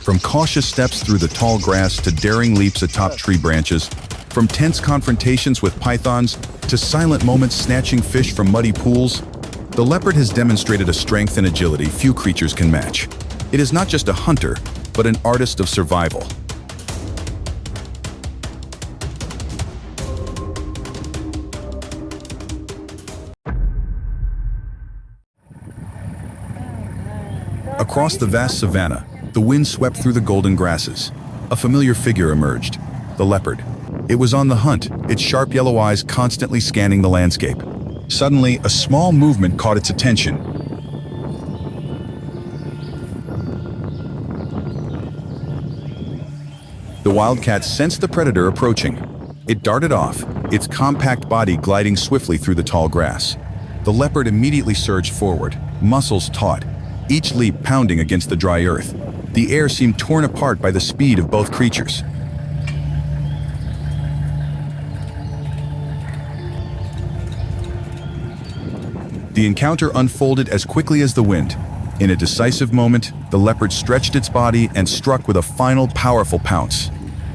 From cautious steps through the tall grass to daring leaps atop tree branches, from tense confrontations with pythons to silent moments snatching fish from muddy pools, the leopard has demonstrated a strength and agility few creatures can match. It is not just a hunter, but an artist of survival. Across the vast savanna, the wind swept through the golden grasses. A familiar figure emerged, the leopard. It was on the hunt, its sharp yellow eyes constantly scanning the landscape. Suddenly, a small movement caught its attention. The wildcat sensed the predator approaching. It darted off, its compact body gliding swiftly through the tall grass. The leopard immediately surged forward, muscles taut, each leap pounding against the dry earth. The air seemed torn apart by the speed of both creatures. The encounter unfolded as quickly as the wind. In a decisive moment, the leopard stretched its body and struck with a final powerful pounce.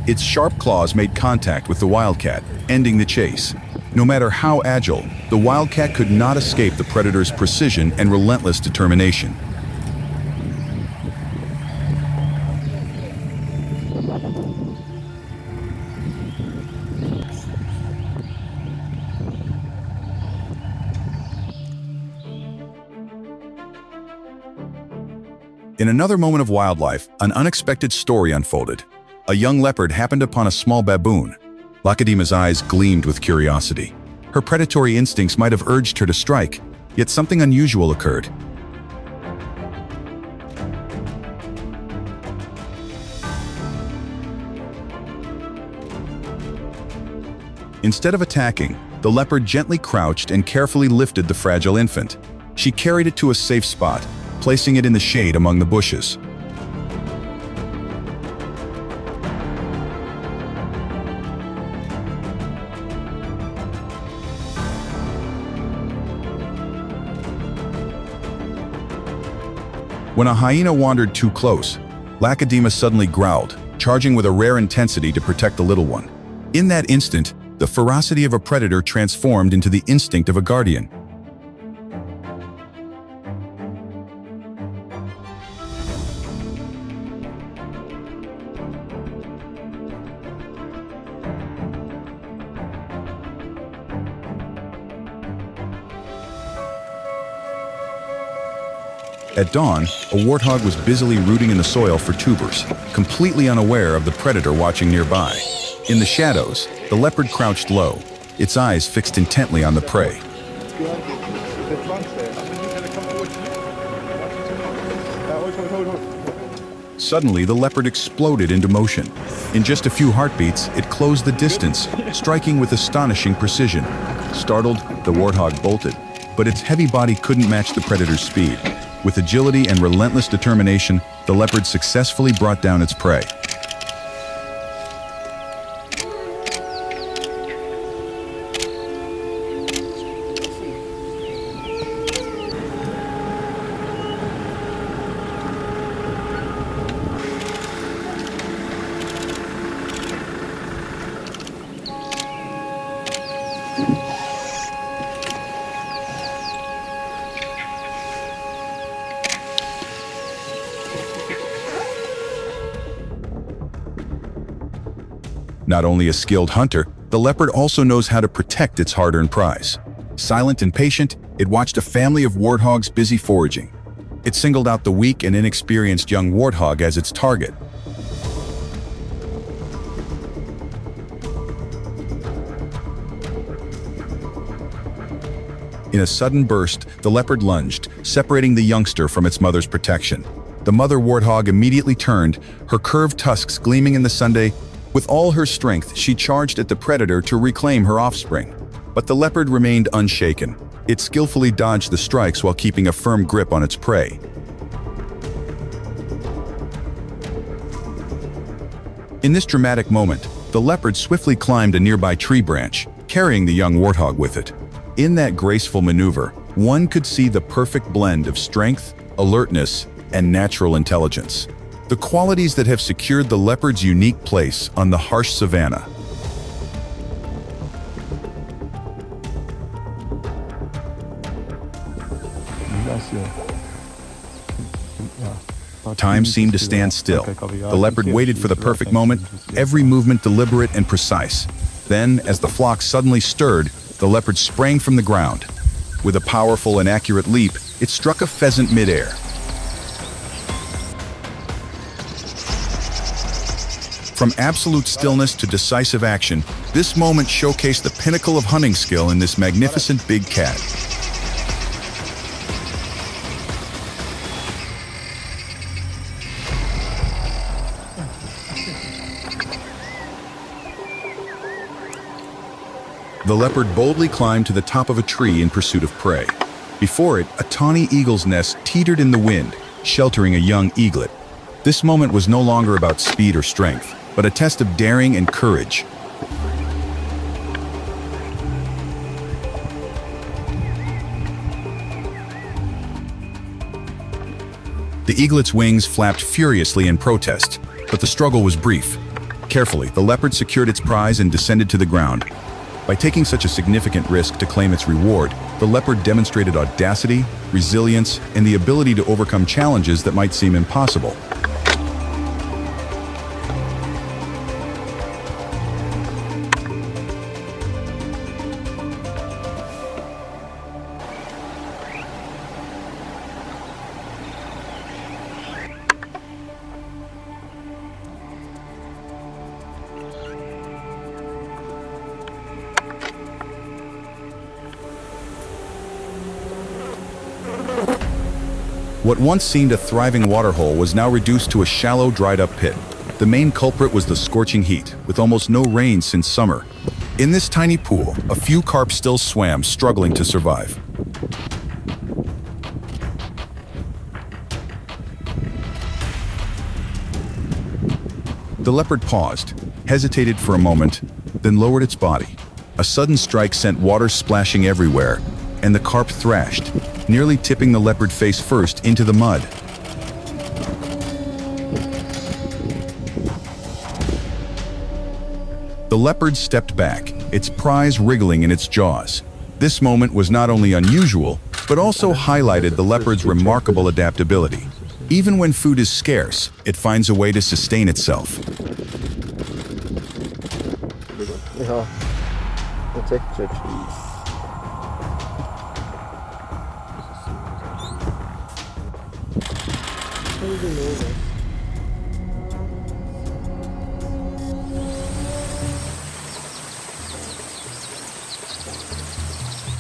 Its sharp claws made contact with the wildcat, ending the chase. No matter how agile, the wildcat could not escape the predator's precision and relentless determination. In another moment of wildlife, an unexpected story unfolded. A young leopard happened upon a small baboon. Lakedema's eyes gleamed with curiosity. Her predatory instincts might have urged her to strike, yet something unusual occurred. Instead of attacking, the leopard gently crouched and carefully lifted the fragile infant. She carried it to a safe spot, placing it in the shade among the bushes. When a hyena wandered too close, Lakedema suddenly growled, charging with a rare intensity to protect the little one. In that instant, the ferocity of a predator transformed into the instinct of a guardian. At dawn, a warthog was busily rooting in the soil for tubers, completely unaware of the predator watching nearby. In the shadows, the leopard crouched low, its eyes fixed intently on the prey. Suddenly, the leopard exploded into motion. In just a few heartbeats, it closed the distance, striking with astonishing precision. Startled, the warthog bolted, but its heavy body couldn't match the predator's speed. With agility and relentless determination, the leopard successfully brought down its prey. Not only a skilled hunter, the leopard also knows how to protect its hard-earned prize. Silent and patient, it watched a family of warthogs busy foraging. It singled out the weak and inexperienced young warthog as its target. In a sudden burst, the leopard lunged, separating the youngster from its mother's protection. The mother warthog immediately turned, her curved tusks gleaming in the sunday. With all her strength, she charged at the predator to reclaim her offspring. But the leopard remained unshaken. It skillfully dodged the strikes while keeping a firm grip on its prey. In this dramatic moment, the leopard swiftly climbed a nearby tree branch, carrying the young warthog with it. In that graceful maneuver, one could see the perfect blend of strength, alertness, and natural intelligence. The qualities that have secured the leopard's unique place on the harsh savanna. Time seemed to stand still. The leopard waited for the perfect moment, every movement deliberate and precise. Then, as the flock suddenly stirred, the leopard sprang from the ground. With a powerful and accurate leap, it struck a pheasant midair. From absolute stillness to decisive action, this moment showcased the pinnacle of hunting skill in this magnificent big cat. The leopard boldly climbed to the top of a tree in pursuit of prey. Before it, a tawny eagle's nest teetered in the wind, sheltering a young eaglet. This moment was no longer about speed or strength, but a test of daring and courage. The eaglet's wings flapped furiously in protest, but the struggle was brief. Carefully, the leopard secured its prize and descended to the ground. By taking such a significant risk to claim its reward, the leopard demonstrated audacity, resilience, and the ability to overcome challenges that might seem impossible. What once seemed a thriving waterhole was now reduced to a shallow, dried-up pit. The main culprit was the scorching heat, with almost no rain since summer. In this tiny pool, a few carp still swam, struggling to survive. The leopard paused, hesitated for a moment, then lowered its body. A sudden strike sent water splashing everywhere, and the carp thrashed, nearly tipping the leopard face first into the mud. The leopard stepped back, its prize wriggling in its jaws. This moment was not only unusual, but also highlighted the leopard's remarkable adaptability. Even when food is scarce, it finds a way to sustain itself.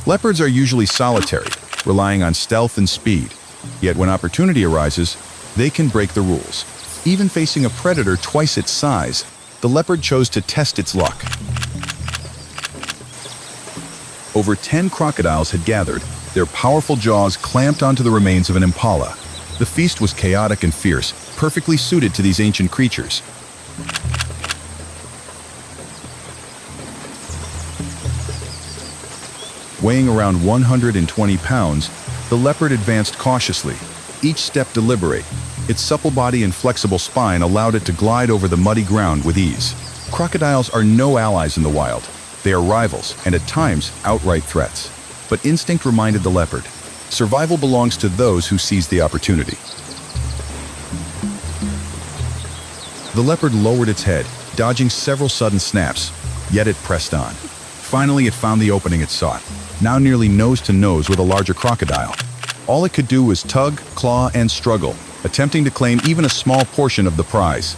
Leopards are usually solitary, relying on stealth and speed. Yet when opportunity arises, they can break the rules. Even facing a predator twice its size, the leopard chose to test its luck. Over 10 crocodiles had gathered, their powerful jaws clamped onto the remains of an impala. The feast was chaotic and fierce, perfectly suited to these ancient creatures. Weighing around 120 pounds, the leopard advanced cautiously, each step deliberate. Its supple body and flexible spine allowed it to glide over the muddy ground with ease. Crocodiles are no allies in the wild. They are rivals, and at times, outright threats. But instinct reminded the leopard, survival belongs to those who seize the opportunity. The leopard lowered its head, dodging several sudden snaps, yet it pressed on. Finally, it found the opening it sought, now nearly nose to nose with a larger crocodile. All it could do was tug, claw, and struggle, attempting to claim even a small portion of the prize.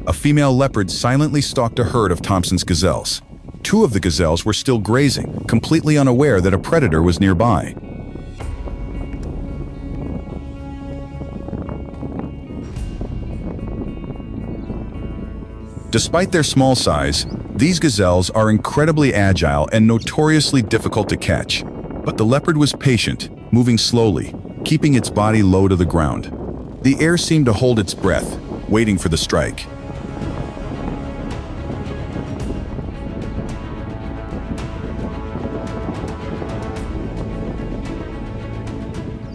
A female leopard silently stalked a herd of Thompson's gazelles. Two of the gazelles were still grazing, completely unaware that a predator was nearby. Despite their small size, These gazelles are incredibly agile and notoriously difficult to catch. But the leopard was patient, moving slowly, keeping its body low to the ground. The air seemed to hold its breath, waiting for the strike.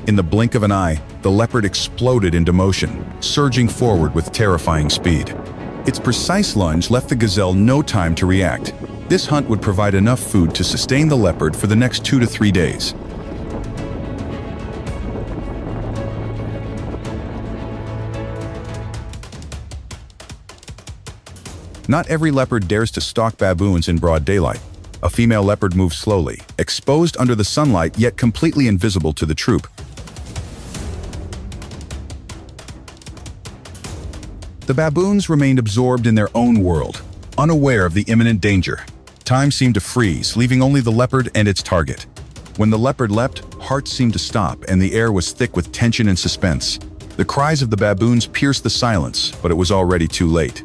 In the blink of an eye, the leopard exploded into motion, surging forward with terrifying speed. Its precise lunge left the gazelle no time to react. This hunt would provide enough food to sustain the leopard for the next 2 to 3 days. Not every leopard dares to stalk baboons in broad daylight. A female leopard moves slowly, exposed under the sunlight yet completely invisible to the troop. The baboons remained absorbed in their own world, unaware of the imminent danger. Time seemed to freeze, leaving only the leopard and its target. When the leopard leapt, hearts seemed to stop, and the air was thick with tension and suspense. The cries of the baboons pierced the silence, but it was already too late.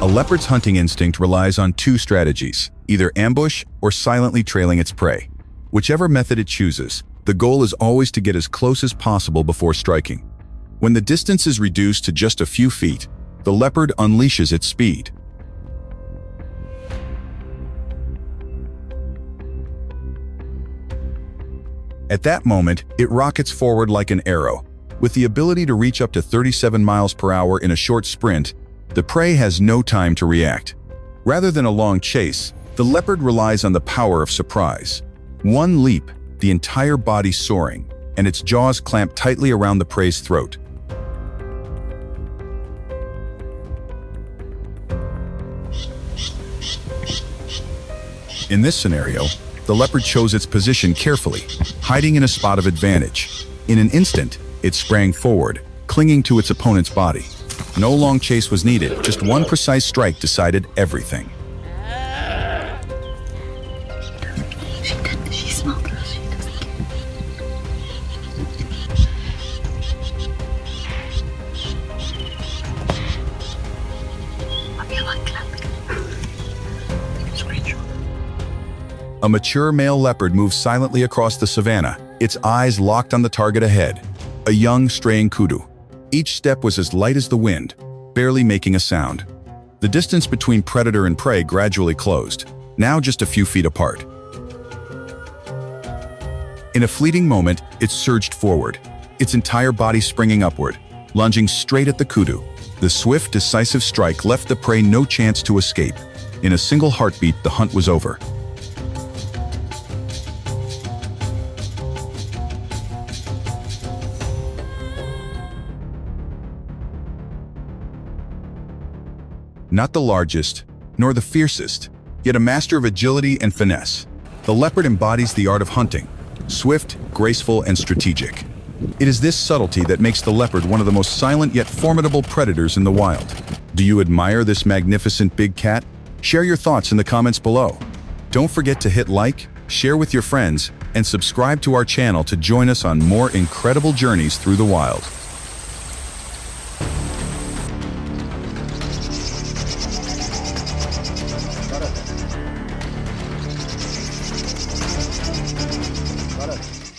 A leopard's hunting instinct relies on 2 strategies, either ambush or silently trailing its prey. Whichever method it chooses, the goal is always to get as close as possible before striking. When the distance is reduced to just a few feet, the leopard unleashes its speed. At that moment, it rockets forward like an arrow. With the ability to reach up to 37 miles per hour in a short sprint, the prey has no time to react. Rather than a long chase, the leopard relies on the power of surprise. One leap, the entire body soaring, and its jaws clamped tightly around the prey's throat. In this scenario, the leopard chose its position carefully, hiding in a spot of advantage. In an instant, it sprang forward, clinging to its opponent's body. No long chase was needed, just one precise strike decided everything. She smelled it. She doesn't care. I feel like clapping. Screenshot. A mature male leopard moved silently across the savanna, its eyes locked on the target ahead, a young straying kudu. Each step was as light as the wind, barely making a sound. The distance between predator and prey gradually closed, now just a few feet apart. In a fleeting moment, it surged forward, its entire body springing upward, lunging straight at the kudu. The swift, decisive strike left the prey no chance to escape. In a single heartbeat, the hunt was over. Not the largest, nor the fiercest, yet a master of agility and finesse. The leopard embodies the art of hunting, swift, graceful, and strategic. It is this subtlety that makes the leopard one of the most silent yet formidable predators in the wild. Do you admire this magnificent big cat? Share your thoughts in the comments below. Don't forget to hit like, share with your friends, and subscribe to our channel to join us on more incredible journeys through the wild.